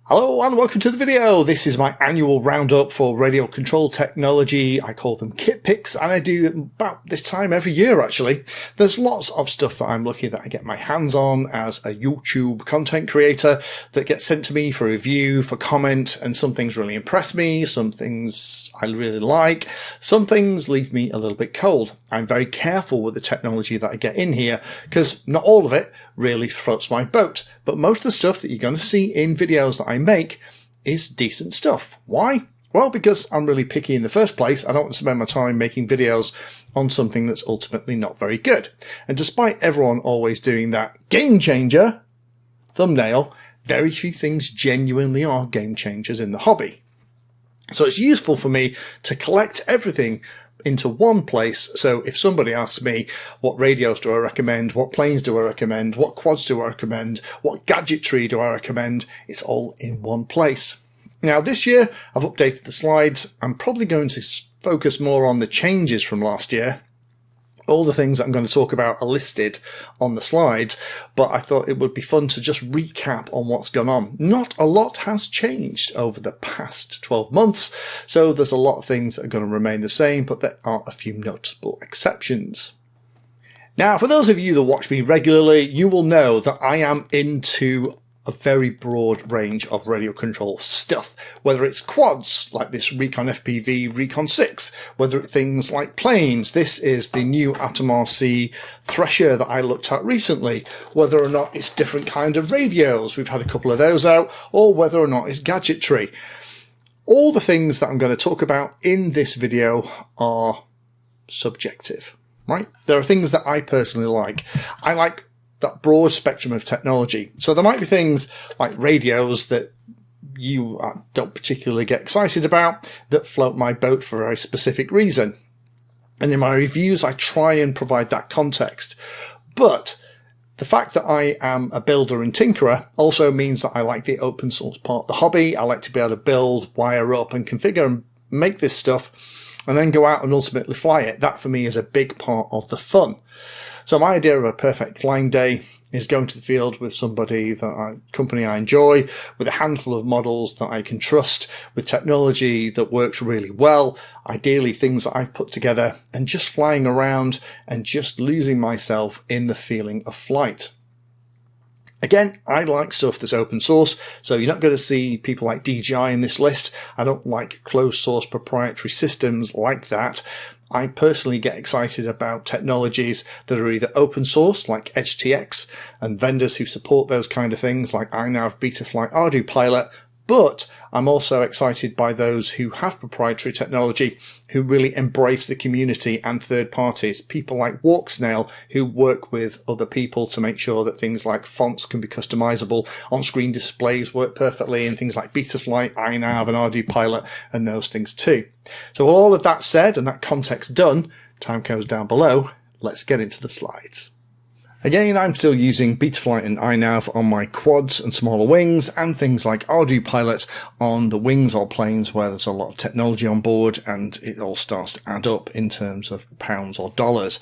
Hello and welcome to the video. This is my annual roundup for radio control technology. I call them kit picks, and I do about this time every year actually. There's lots of stuff that I'm lucky that I get my hands on as a YouTube content creator that gets sent to me for review, for comment, and some things really impress me, some things I really like, some things leave me a little bit cold. I'm very careful with the technology that I get in here because not all of it really floats my boat, but most of the stuff that you're going to see in videos that I make is decent stuff. Why? Well, because I'm really picky in the first place. I don't want to spend my time making videos on something that's ultimately not very good. And despite everyone always doing that game changer thumbnail, very few things genuinely are game changers in the hobby. So it's useful for me to collect everything into one place. So if somebody asks me, what radios do I recommend? What planes do I recommend? What quads do I recommend? What gadgetry do I recommend? It's all in one place. Now this year I've updated the slides. I'm probably going to focus more on the changes from last year. All the things that I'm going to talk about are listed on the slides, but I thought it would be fun to just recap on what's gone on. Not a lot has changed over the past 12 months, so there's a lot of things that are going to remain the same, but there are a few notable exceptions. Now, for those of you that watch me regularly, you will know that I am into a very broad range of radio control stuff, whether it's quads like this Recon FPV Recon 6, whether it's things like planes. This is the new Atom RC Thresher that I looked at recently, whether or not it's different kind of radios, we've had a couple of those out, or whether or not it's gadgetry. All the things that I'm going to talk about in this video are subjective, right? There are things that I personally like. I like that broad spectrum of technology. So there might be things like radios that you don't particularly get excited about that float my boat for a very specific reason. And in my reviews, I try and provide that context. But the fact that I am a builder and tinkerer also means that I like the open source part of the hobby. I like to be able to build, wire up and configure and make this stuff and then go out and ultimately fly it. That for me is a big part of the fun. So my idea of a perfect flying day is going to the field with somebody company I enjoy, with a handful of models that I can trust, with technology that works really well, ideally things that I've put together, and just flying around and just losing myself in the feeling of flight. Again, I like stuff that's open source, so you're not going to see people like DJI in this list. I don't like closed source proprietary systems like that. I personally get excited about technologies that are either open source, like EdgeTX, and vendors who support those kind of things, like iNav, Betaflight, ArduPilot, but I'm also excited by those who have proprietary technology, who really embrace the community and third parties. People like WalkSnail, who work with other people to make sure that things like fonts can be customizable, on-screen displays work perfectly, and things like Betaflight, iNav, and ArduPilot, and those things too. So with all of that said, and that context done, time goes down below, let's get into the slides. Again, I'm still using Betaflight and iNav on my quads and smaller wings, and things like ArduPilot on the wings or planes where there's a lot of technology on board and it all starts to add up in terms of pounds or dollars.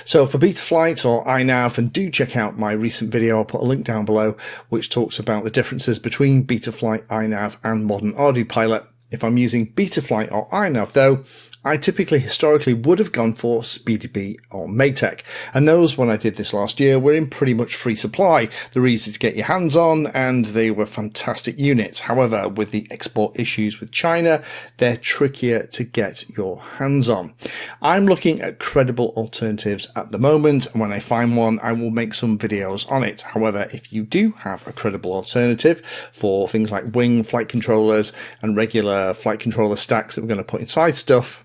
So for Betaflight or iNav, and do check out my recent video, I'll put a link down below, which talks about the differences between Betaflight, iNav and modern ArduPilot. If I'm using Betaflight or iNav though, I typically historically would have gone for SpeedyBee or Maytech, and those, when I did this last year, were in pretty much free supply. They're easy to get your hands on and they were fantastic units. However, with the export issues with China, they're trickier to get your hands on. I'm looking at credible alternatives at the moment, and when I find one, I will make some videos on it. However, if you do have a credible alternative for things like wing flight controllers and regular flight controller stacks that we're going to put inside stuff,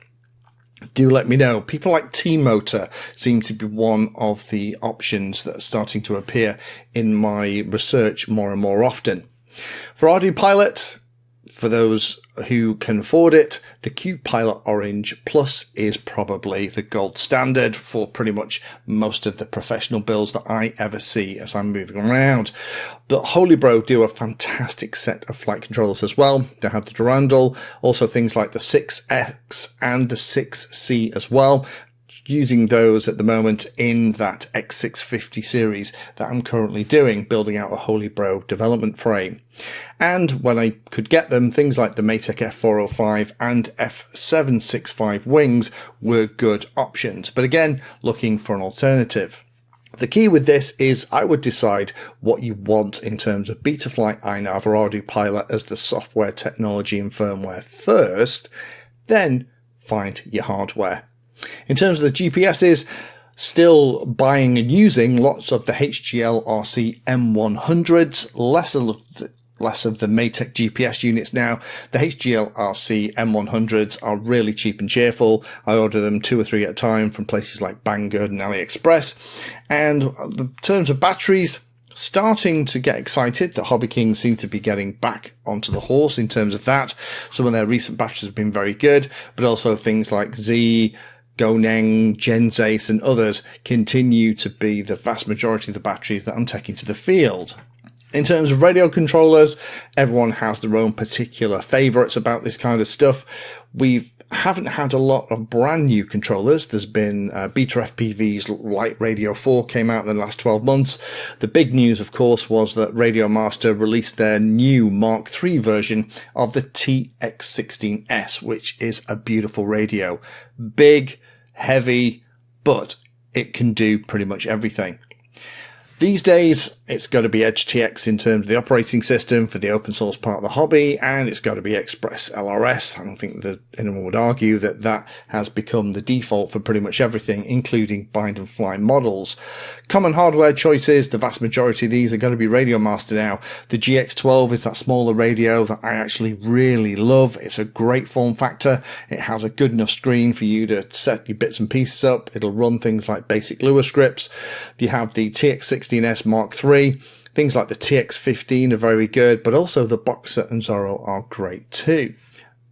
do let me know. People like T-Motor seem to be one of the options that are starting to appear in my research more and more often. For ArduPilot, for those who can afford it, the QPilot Orange Plus is probably the gold standard for pretty much most of the professional builds that I ever see as I'm moving around. But Holybro do a fantastic set of flight controllers as well. They have the Durandal, also things like the 6X and the 6C as well. using those at the moment in that X650 series that I'm currently doing, building out a Holy Bro development frame. And when I could get them, things like the Matek F405 and F765 wings were good options. But again, looking for an alternative. The key with this is I would decide what you want in terms of Betaflight, iNav or AutoPilot as the software technology and firmware first, then find your hardware. In terms of the GPSs, still buying and using lots of the HGL RC M100s, less of the Matek GPS units now. The HGL RC M100s are really cheap and cheerful. I order them 2 or 3 at a time from places like Banggood and AliExpress. And in terms of batteries, starting to get excited. The Hobby Kings seem to be getting back onto the horse in terms of that. Some of their recent batteries have been very good, but also things like Z, Goneng, Genzace and others continue to be the vast majority of the batteries that I'm taking to the field. In terms of radio controllers, everyone has their own particular favourites about this kind of stuff. We haven't had a lot of brand new controllers. There's been Beta FPV's Light Radio 4 came out in the last 12 months. The big news, of course, was that Radio Master released their new Mark III version of the TX16S, which is a beautiful radio. Big, heavy, but it can do pretty much everything. These days, it's got to be Edge TX in terms of the operating system for the open source part of the hobby, and it's got to be Express LRS. I don't think that anyone would argue that that has become the default for pretty much everything, including bind and fly models. Common hardware choices, the vast majority of these are going to be Radio Master now. The GX12 is that smaller radio that I actually really love. It's a great form factor. It has a good enough screen for you to set your bits and pieces up. It'll run things like basic Lua scripts. You have the TX16S Mark III. Things like the TX15 are very good, but also the Boxer and Zorro are great too.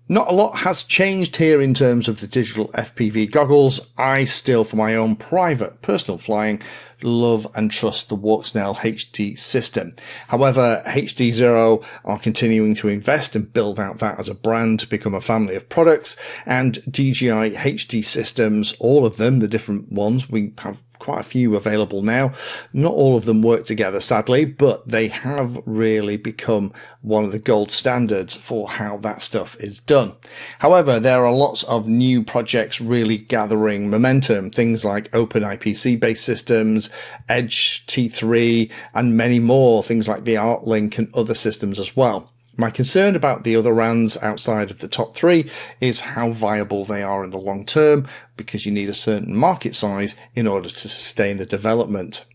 Not a lot has changed here in terms of the digital FPV goggles. I still, for my own private personal flying, love and trust the Walksnail HD system. However, HD Zero are continuing to invest and build out that as a brand to become a family of products, and DJI HD systems, all of them, the different ones, we have quite a few available now. Not all of them work together, sadly, but they have really become one of the gold standards for how that stuff is done. However, there are lots of new projects really gathering momentum, things like Open IPC based systems, Edge T3, and many more, things like the ArtLink and other systems as well. My concern about the other RANs outside of the top 3 is how viable they are in the long term, because you need a certain market size in order to sustain the development.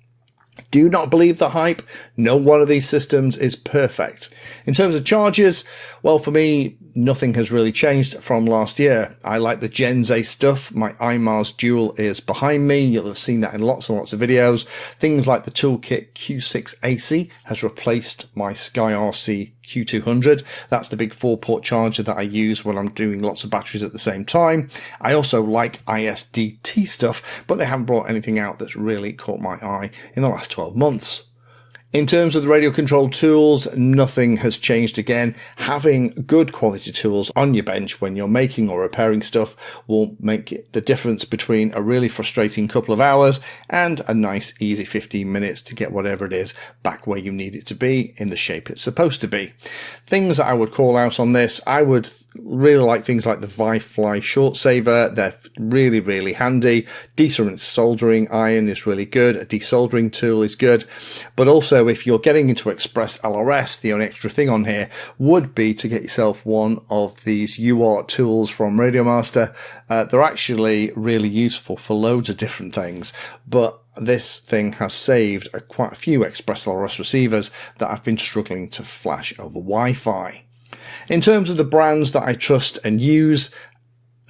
Do not believe the hype. No one of these systems is perfect. In terms of chargers, well, for me, nothing has really changed from last year. I like the Genzace stuff. My iMars Dual is behind me. You'll have seen that in lots and lots of videos. Things like the Toolkit Q6AC has replaced my SkyRC Q200. That's the big 4-port charger that I use when I'm doing lots of batteries at the same time. I also like ISDT stuff, but they haven't brought anything out that's really caught my eye in the last 12 months. In terms of the radio control tools, nothing has changed again. Having good quality tools on your bench when you're making or repairing stuff will make the difference between a really frustrating couple of hours and a nice easy 15 minutes to get whatever it is back where you need it to be in the shape it's supposed to be. Things that I would call out on this, I would really like things like the ViFly Short Saver. They're really, really handy. Decent soldering iron is really good. A desoldering tool is good. But also, if you're getting into Express LRS, the only extra thing on here would be to get yourself one of these UART tools from Radio Master. They're actually really useful for loads of different things, but this thing has saved quite a few Express LRS receivers that I've been struggling to flash over Wi-Fi. In terms of the brands that I trust and use,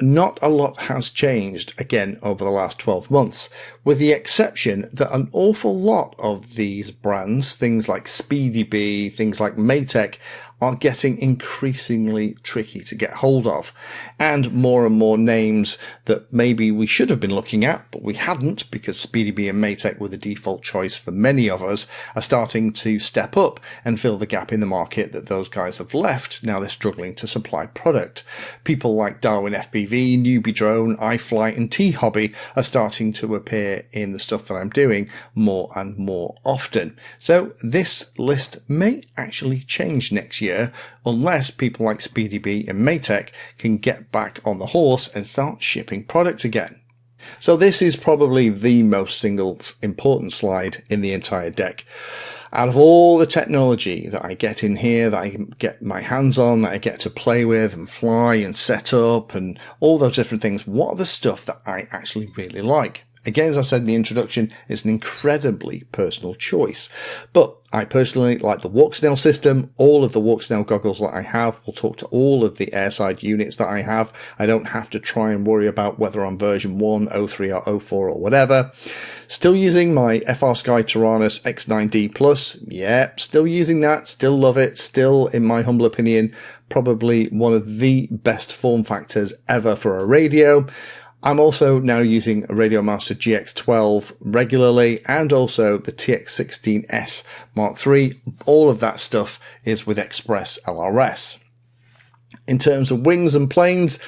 not a lot has changed again over the last 12 months, with the exception that an awful lot of these brands, things like SpeedyBee, things like Matek, are getting increasingly tricky to get hold of, and more names that maybe we should have been looking at but we hadn't, because SpeedyBee and Maytech were the default choice for many of us, are starting to step up and fill the gap in the market that those guys have left. Now they're struggling to supply product. People like Darwin FPV, Newbie Drone, iFlight and T-Hobby are starting to appear in the stuff that I'm doing more and more often. So this list may actually change next year unless people like SpeedyBee and Maytech can get back on the horse and start shipping product again. So this is probably the most single important slide in the entire deck. Out of all the technology that I get in here, that I get my hands on, that I get to play with and fly and set up and all those different things, what are the stuff that I actually really like? Again, as I said in the introduction, it's an incredibly personal choice. But I personally like the Walksnail system. All of the Walksnail goggles that I have will talk to all of the airside units that I have. I don't have to try and worry about whether I'm version 1, 03 or 04 or whatever. Still using my FrSky Taranis X9D Plus. Yeah, still using that. Still love it. Still, in my humble opinion, probably one of the best form factors ever for a radio. I'm also now using a Radiomaster GX12 regularly, and also the TX16S Mark III. All of that stuff is with Express LRS. In terms of wings and planes,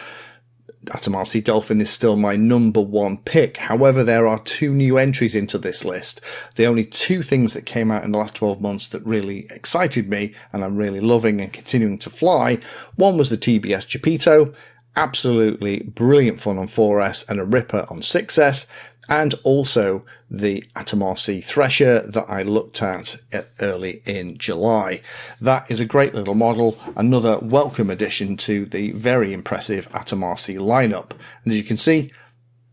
Atom RC Dolphin is still my number one pick. However, there are two new entries into this list. The only two things that came out in the last 12 months that really excited me and I'm really loving and continuing to fly. One was the TBS Geppetto. Absolutely brilliant fun on 4S and a ripper on 6S, and also the Atom RC Thresher that I looked at early in July. That is a great little model, another welcome addition to the very impressive Atom RC lineup. And as you can see,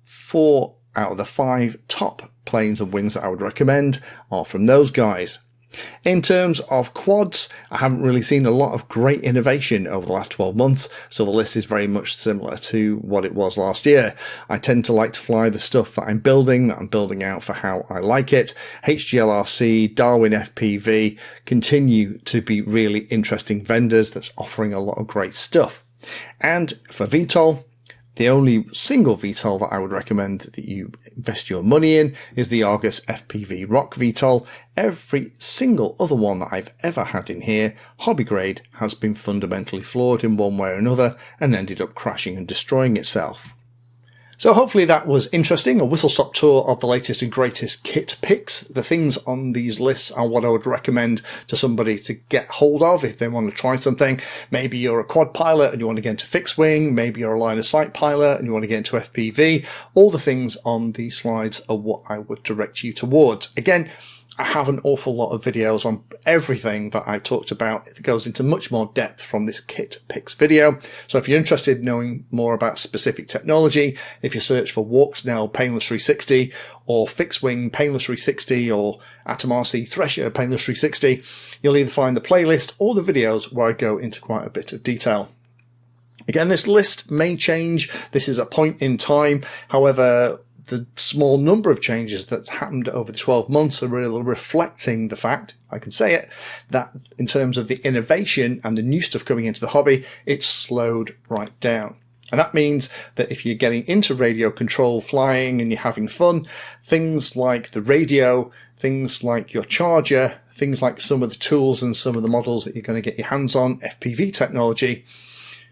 4 out of the 5 top planes and wings that I would recommend are from those guys. In terms of quads, I haven't really seen a lot of great innovation over the last 12 months, so the list is very much similar to what it was last year. I tend to like to fly the stuff that I'm building out for how I like it. HGLRC, Darwin FPV continue to be really interesting vendors that's offering a lot of great stuff. And for VTOL, the only single VTOL that I would recommend that you invest your money in is the Argus FPV Rock VTOL. Every single other one that I've ever had in here, hobby grade, has been fundamentally flawed in one way or another and ended up crashing and destroying itself. So hopefully that was interesting, a whistle-stop tour of the latest and greatest kit picks. The things on these lists are what I would recommend to somebody to get hold of if they want to try something. Maybe you're a quad pilot and you want to get into fixed wing. Maybe you're a line of sight pilot and you want to get into FPV. All the things on these slides are what I would direct you towards. Again, I have an awful lot of videos on everything that I've talked about. It goes into much more depth from this kit picks video. So if you're interested in knowing more about specific technology, if you search for Walksnail Painless 360 or Fixed Wing Painless 360 or Atom RC Thresher Painless 360, you'll either find the playlist or the videos where I go into quite a bit of detail. Again, this list may change. This is a point in time. However, the small number of changes that's happened over the 12 months are really reflecting the fact, I can say it, that in terms of the innovation and the new stuff coming into the hobby, it's slowed right down. And that means that if you're getting into radio control flying and you're having fun, things like the radio, things like your charger, things like some of the tools and some of the models that you're going to get your hands on, FPV technology,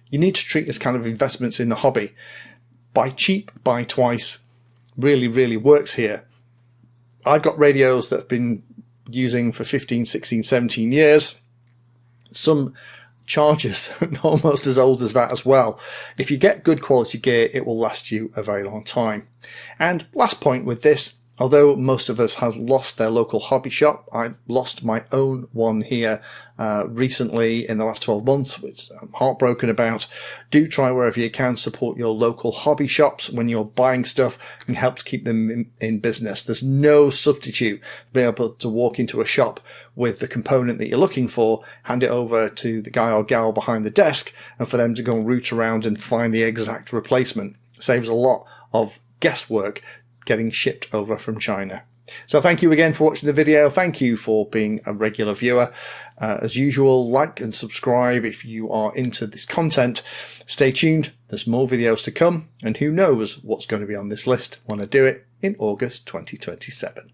you need to treat as kind of investments in the hobby. Buy cheap, buy twice. Really works here. I've got radios that I've been using for 15, 16, 17 years. Some chargers almost as old as that as well. If you get good quality gear, it will last you a very long time. And last point with this, although most of us have lost their local hobby shop, I lost my own one here recently in the last 12 months, which I'm heartbroken about. Do try wherever you can support your local hobby shops when you're buying stuff and helps keep them in business. There's no substitute for being able to walk into a shop with the component that you're looking for, hand it over to the guy or gal behind the desk, and for them to go and root around and find the exact replacement. It saves a lot of guesswork getting shipped over from China. So thank you again for watching the video. Thank you for being a regular viewer. As usual, like and subscribe if you are into this content. Stay tuned, there's more videos to come, and who knows what's going to be on this list when I do it in August 2027.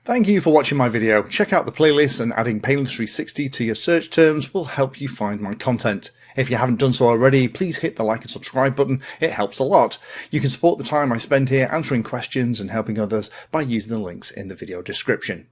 Thank you for watching my video. Check out the playlist, and adding Pedantry 360 to your search terms will help you find my content. If you haven't done so already, please hit the like and subscribe button. It helps a lot. You can support the time I spend here answering questions and helping others by using the links in the video description.